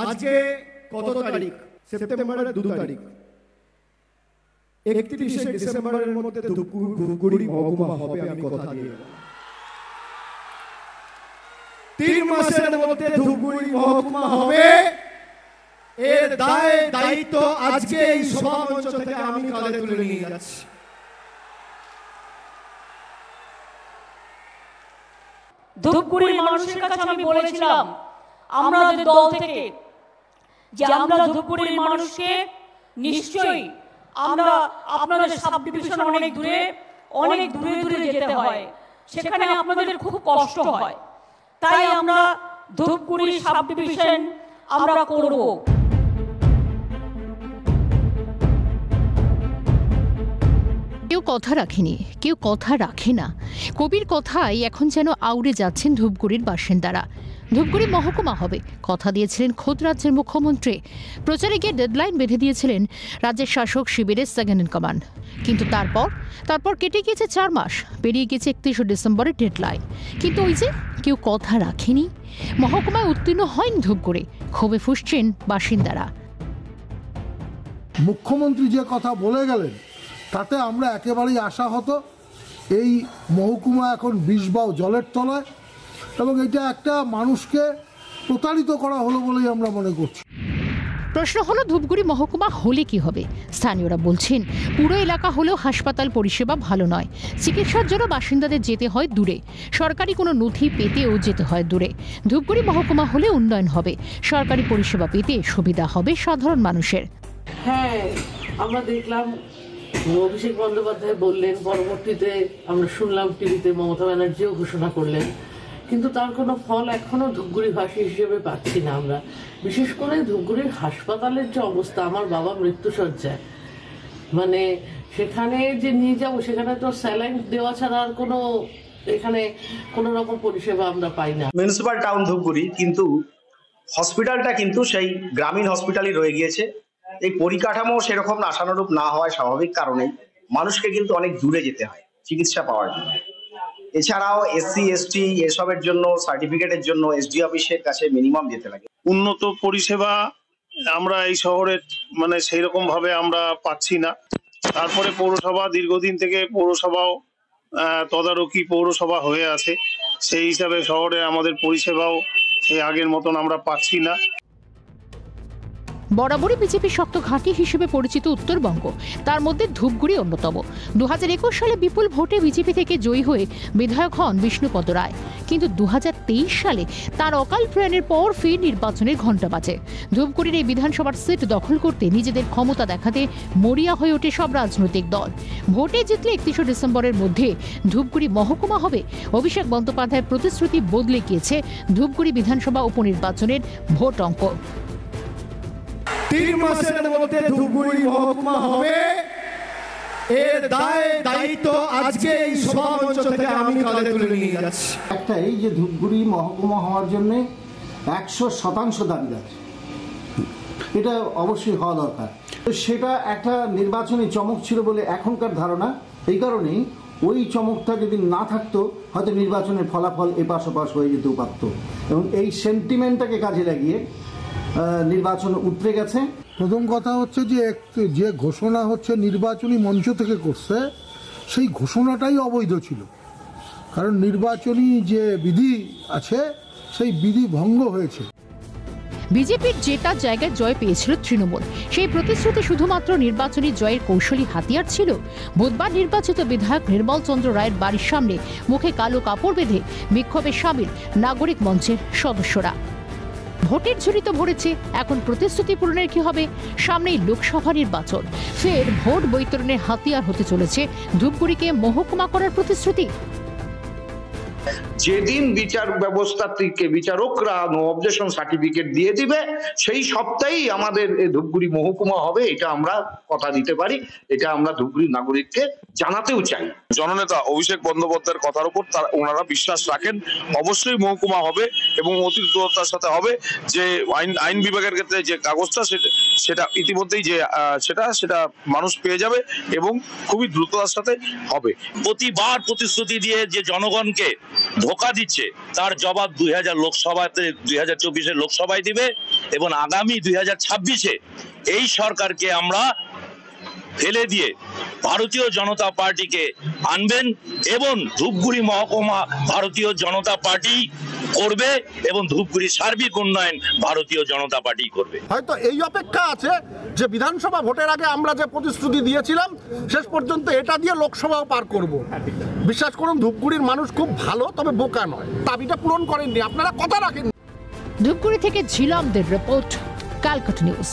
আজকে কত তারিখ? সেপ্টেম্বরের 2 তারিখ। 31শে ডিসেম্বরের মধ্যে ধূপগুড়ি মহকুমা হবে, আমি কথা দিয়ে গেলাম। 3 মাসের মধ্যে ধূপগুড়ি মহকুমা হবে। এর দায়িত্ব আজকে এই সভামঞ্চ থেকে আমি কাঁধে তুলে নিয়ে যাচ্ছি। ধূপগুড়ির মানুষের কাছে আমি বলেছিলাম আমাদের দল থেকে যে আমরা ধূপগুড়ির মানুষকে নিশ্চয়ই আমরা আপনাদের সাব ডিভিশন অনেক দূরে যেতে হয়, সেখানে আপনাদের খুব কষ্ট হয়, তাই আমরা ধূপগুড়ির সাব ডিভিশন আমরা করব। কেউ কথা রাখেনি, কেউ কথা রাখে না। কবির কথাই এখন যেন আউড়ে যাচ্ছেন ধূপগুড়ির বাসিন্দারা। ধূপগুড়ি মহকুমা হবে কথা দিয়েছিলেন খোদ রাজ্যের মুখ্যমন্ত্রী। প্রচারে গিয়ে ডেডলাইন বেঁধে দিয়েছিলেন রাজ্যের শাসক শিবিরের সেকেন্ড ইন কমান্ড। কিন্তু তারপর কেটে গিয়েছে 4 মাস, পেরিয়ে গেছে 31শে ডিসেম্বরের ডেডলাইন। কিন্তু ওই যে কেউ কথা রাখেনি। মহকুমায় উত্তীর্ণ হয়নি ধূপগুড়ি, ক্ষোভে ফুঁসছেন বাসিন্দারা। মুখ্যমন্ত্রী যে কথা বলে গেলেন তাতে আমরা একেবারেই আশাহত। এই মহকুমা এখন বিষবাও জলের তলায়, এবং এটা একটা মানুষকে প্রতারিত করা হলো বলেই আমরা মনে করছি। প্রশ্ন হলো ধূপগুড়ি মহকুমা হলে কি হবে? স্থানীয়রা বলছেন পুরো এলাকা হলেও হাসপাতাল পরিষেবা ভালো নয়, চিকিৎসার জন্য বাসিন্দাদের যেতে হয় দূরে, সরকারি কোনো নথি পেতেও যেতে হয় দূরে। ধূপগুড়ি মহকুমা হলে উন্নয়ন হবে, সরকারি পরিষেবা পেতে সুবিধা হবে সাধারণ মানুষের। হ্যাঁ, আমরা দেখলাম অভিষেক বন্দ্যোপাধ্যায় বললেন, পরবর্তীতে আমরা শুনলাম টিভিতে মমতা ব্যানার্জিও ঘোষণা করলেন, কিন্তু তার কোনো ফল এখনো ধূপগুড়িবাসী হিসেবে পাচ্ছি না আমরা। বিশেষ করে ধূপগুড়ির হাসপাতালের যে অবস্থা, আমার বাবা মৃত্যুশয্যায়, মানে সেখানে যে নিয়ে যাবো, সেখানে তো স্যালাইন দেওয়া ছাড়া আর কোনো এখানে কোনো রকম পরিষেবা আমরা পাই না। মিউনিসিপাল টাউন ধূপগুড়ি, কিন্তু হসপিটালটা কিন্তু সেই গ্রামীণ হসপিটালই রয়ে গিয়েছে। এই পরিকাঠামো সেরকম আশানুরূপ না হওয়ায় স্বাভাবিক কারণেই মানুষকে কিন্তু অনেক দূরে যেতে হয় চিকিৎসা পাওয়ার জন্য। এছাড়াও এসসি এসটি এসবের জন্য সার্টিফিকেটের জন্য এসডি অফিসের কাছে মিনিমাম যেতে লাগে। উন্নত পরিষেবা আমরা এই শহরে মানে সেই রকম ভাবে আমরা পাচ্ছি না। তারপরে পৌরসভা দীর্ঘদিন থেকে পৌরসভাও তদারকি পৌরসভা হয়ে আছে, সেই হিসাবে শহরে আমাদের পরিষেবাও সেই আগের মতন আমরা পাচ্ছি না। বরাবরই বিজেপি শক্ত ঘাঁটি হিসেবে পরিচিত উত্তরবঙ্গ, তার মধ্যে ধূপগুড়ি অন্যতম। 2021 সালে বিপুল ভোটে বিজেপি থেকে জয়ী হয়ে বিধায়ক হন বিষ্ণুপদ রায়, কিন্তু 2023 সালে তার অকাল প্রয়াণের পর ফের নির্বাচনের ঘণ্টা বাজে। ধূপগুড়ির এই বিধানসভার সিট দখল করতে নিজেদের ক্ষমতা দেখাতে মরিয়া হয়ে ওঠে সব রাজনৈতিক দল। ভোটে জিতলে 31শে ডিসেম্বরের মধ্যে ধূপগুড়ি মহকুমা হবে। অভিষেক বন্দ্যোপাধ্যায়ের প্রতিশ্রুতি বদলে গিয়েছে ধূপগুড়ি বিধানসভা উপনির্বাচনের ভোট অঙ্ক। 3 মাসের মধ্যে ধূপগুড়ি মহকুমা হবে। এর দায়িত্ব আজকে এই সভামঞ্চ থেকে আমি কাঁধে তুলে নিয়ে যাচ্ছি। একটাই যে ধূপগুড়ি মহকুমা হওয়ার জন্য 100% দাবি আছে, এটা অবশ্যই হওয়া দরকার। সেটা একটা নির্বাচনী চমক ছিল বলে এখনকার ধারণা। এই কারণেই ওই চমকটা যদি না থাকতো হয়তো নির্বাচনের ফলাফল এপাশ ওপাশ হয়ে যেতেও পারত, এবং এই সেন্টিমেন্টটাকে কাজে লাগিয়ে নির্বাচন উতরে গেছে। প্রথম কথা হচ্ছে যে ঘোষণা হচ্ছে নির্বাচনী মঞ্চ থেকে করছে, সেই ঘোষণাটাই অবৈধ ছিল, কারণ নির্বাচনী যে বিধি আছে সেই বিধি ভঙ্গ হয়েছে। বিজেপির যেটা জায়গায় জয় পেয়েছিল তৃণমূল, সেই প্রতিশ্রুতি শুধুমাত্র নির্বাচনী জয়ের কৌশলী হাতিয়ার ছিল। বুধবার নির্বাচিত বিধায়ক নির্মল চন্দ্র রায়ের বাড়ির সামনে মুখে কালো কাপড় বেঁধে বিক্ষোভে সামিল নাগরিক মঞ্চের সদস্যরা। ভোটের ঝুড়ি তো ভরেছে, এখন প্রতিশ্রুতি পূরণের কি হবে? সামনেই লোকসভা নির্বাচন, ফের ভোট বৈতরণের হাতিয়ার হতে চলেছে ধূপগুড়িকে মহকুমা করার প্রতিশ্রুতি। যেদিন বিচার ব্যবস্থা থেকে বিচারকরা নো অবজেকশন সার্টিফিকেট দিয়ে দিবে, সেই সপ্তাহেই আমাদের ধূপগুড়ি মহকুমা হবে, এটা আমরা কথা দিতে পারি, এটা আমরা ধূপগুড়ি নাগরিককে জানাতেও চাই। জননেতা অভিষেক বন্দ্যোপাধ্যায়ের কথার উপর ওনারা বিশ্বাস রাখেন, অবশ্যই মহকুমা হবে এবং অতি দ্রুততার সাথে হবে। যে আইন বিভাগের ক্ষেত্রে যে কাগজটা সেটা ইতিমধ্যেই যে সেটা মানুষ পেয়ে যাবে এবং খুবই দ্রুততার সাথে হবে। প্রতিবার প্রতিশ্রুতি দিয়ে যে জনগণকে ধোঁকা দিচ্ছে তার জবাব 2024 লোকসভায় দিবে এবং আগামী 2026-এ এই সরকারকে আমরা ফেলে দিয়ে ভারতীয় জনতা পার্টিকে আনবেন এবং ধূপগুড়ি মহকুমা ভারতীয় জনতা পার্টি করবে এবং ধূপগুড়ি সার্বিক উন্নয়ন ভারতীয় জনতা পার্টি করবে। হয়তো এই অপেক্ষা আছে যে বিধানসভা ভোটের আগে আমরা যে প্রতিশ্রুতি দিয়েছিলাম শেষ পর্যন্ত এটা দিয়ে লোকসভাও পার করব। বিশ্বাস করুন ধূপগুড়ির মানুষ খুব ভালো, তবে বোকা নয়। দাবিটা পূরণ করেননি, আপনারা কথা রাখেন। ধূপগুড়ি থেকে ঝিলমদের রিপোর্ট, ক্যালকাটা নিউজ।